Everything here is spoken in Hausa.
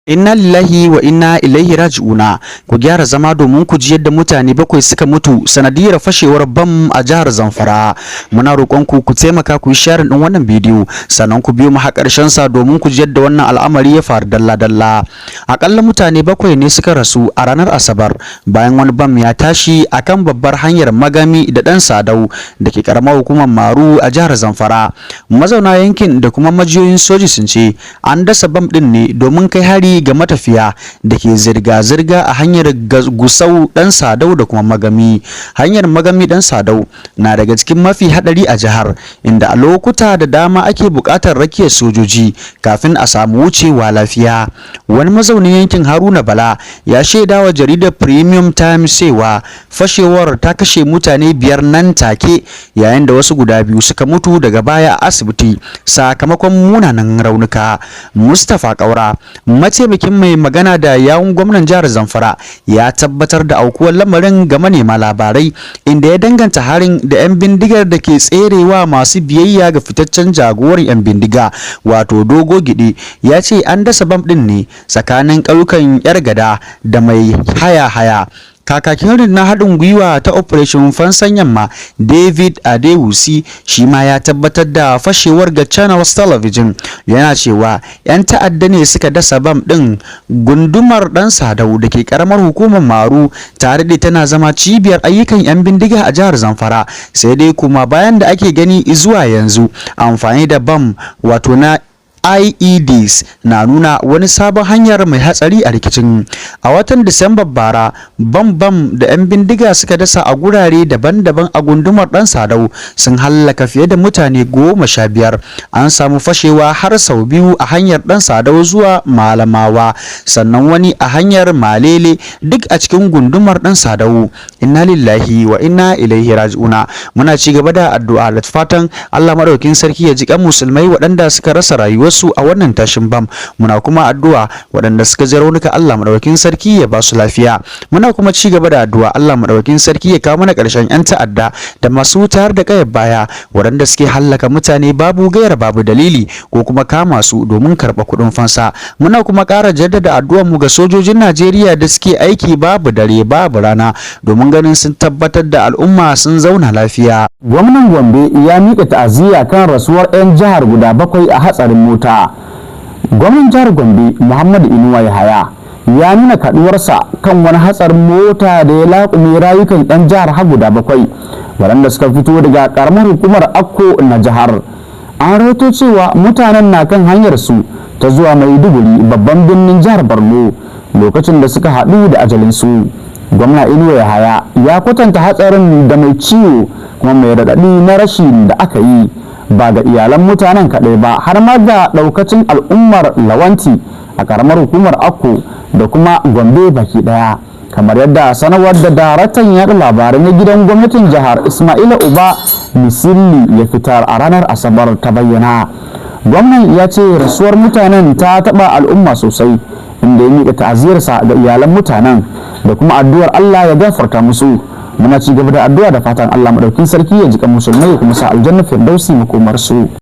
Inna lillahi wa inna ilaihi raji'una. Ku gyara zama domin ku ji yadda mutane bakwai suka mutu sanadiyar fashewar bam a jihar Zamfara. Muna roƙon ku taimaka ku yi sharing din wannan bidiyo sannan ku biyo mu har ƙarshen sa domin ku ji yadda wannan al'amari ya faru dalla-dalla. Akalla mutane bakwai ne suka rasu a ranar Asabar bayan wani bam ya tashi akan babbar hanyar Magami da Dan Sadau da ke karamar hukumar Maru a jihar Zamfara. Mazauna yankin da kuma majiyoyin soji sun ce an dasa bam din ne domin kai hari ga matafiya da ke zirga-zirga a hanyar Gusau Dan Sadau da kuma Magami. Hanyar Magami Dan Sadau na daga cikin mafi hadari a jihar, inda a lokuta da dama ake buƙatar rakiyar sojoji kafin a samu wucewa lafiya. Wani mazaunin yankin Haruna Bala ya shaidawa jaridar Premium Times cewa fashewar ta kashe mutane 5 nan take, yayin da wasu guda 2 suka mutu daga baya a asibiti sakamakon munanan raunuka. Mustapha Kaura, mataimakin mai magana da yawun gwamnan jihar Zamfara, ya tabbatar da aukuwar lamarin ga manema labarai, inda ya danganta harin da 'yan bindigar da ke tserewa masu biyayya ga fitaccen jagoran 'yan bindiga wato Dogo Gidi. Ya ce an dasa bam din ne tsakanin ƙauyukan Yargada da Mai Haya. Kakakin rundunar haɗin gwiwa ta Operation Fansan Yamma, David Adewusi, shi ma ya tabbatar da fashewar ga Channels Television, yana cewa 'yan ta'adda ne suka dasa bam ɗin gundumar Dan Sadau da ke karamar hukumar Maru, tare da tana zama cibiyar ayyukan 'yan bindiga a jihar Zamfara. Sai dai kuma bayan da ake gani zuwa yanzu amfani da bam wato na IEDs na nuna wani sabon hanyar mai hatsari a rikicin. A watan Disambar bara, bam da 'yan bindiga suka dasa a gurare daban-daban a gundumar Dan Sadau sun hallaka fiye da mutane 15. An samu fashewa har sau 2 a hanyar Dan Sadau zuwa Malamawa, sannan wani a hanyar Malele, duk a cikin gundumar Dan Sadau. Inna lillahi wa inna ilaihi raji'una. Muna ci gaba da addu'a da fatan Allah madaukakin sarki ya ji kan musulmai waɗanda suka rasa rayuwarsu a wannan tashin bam. Muna kuma addu'a waɗanda suka ji raunuka Allah madaukakin sarki ya ba su lafiya. Muna kuma ci gaba da addu'a Allah madaukakin sarki ya kawo mana ƙarshen 'yan ta'adda da masu wutar da kayar baya waɗanda suke hallaka mutane babu gaira babu dalili ko kuma kama su domin karɓa kuɗin fansa. Muna kuma ƙara jaddada addu'ar mu ga sojojin Najeriya da suke aiki babu dare babu rana domin ganin sun tabbatar da al'umma sun zauna lafiya. Gwamnan Gombe ya miƙa ta'aziyya kan rasuwar 'yan jihar guda 7 a hatsarin mota. Gwamnan jihar Gombe Muhammadu Inuwa Yahaya ya nuna kaduwarsa kan wani hatsarin mota da ya laƙume rayukan 'yan jihar har guda 7 waɗanda suka fito daga ƙaramar hukumar Akko na jihar. An rawaito cewa mutanen na kan hanyar su ta zuwa Maiduguri, babban birnin jihar Borno, lokacin da suka haɗu da ajalinsu. Gwamna Inuwa Yahaya ya kwatanta hatsarin da mai ciwo kuma mai raɗaɗi na rashin da aka yi ba ga iyalan mutanen kaɗai ba, har ma ga ɗaukacin al'ummar Lawanti a ƙaramar hukumar Akko da kuma Gombe baki ɗaya, kamar yadda sanarwar da daraktan yaɗa labarai na gidan gwamnatin jihar Ismaila Uba Misili ya fitar a ranar Asabar ta bayyana. Gwamnan ya ce rasuwar mutanen ta taɓa al'umma sosai, inda ya miƙa ta'aziyarsa ga iyalan mutanen da kuma addu'ar Allah ya gafarta musu. Muna ci gaba da addu'a da fatan Allah madaukakin sarki ya jika musulmai ya kuma sa aljanna firdausi makomar su.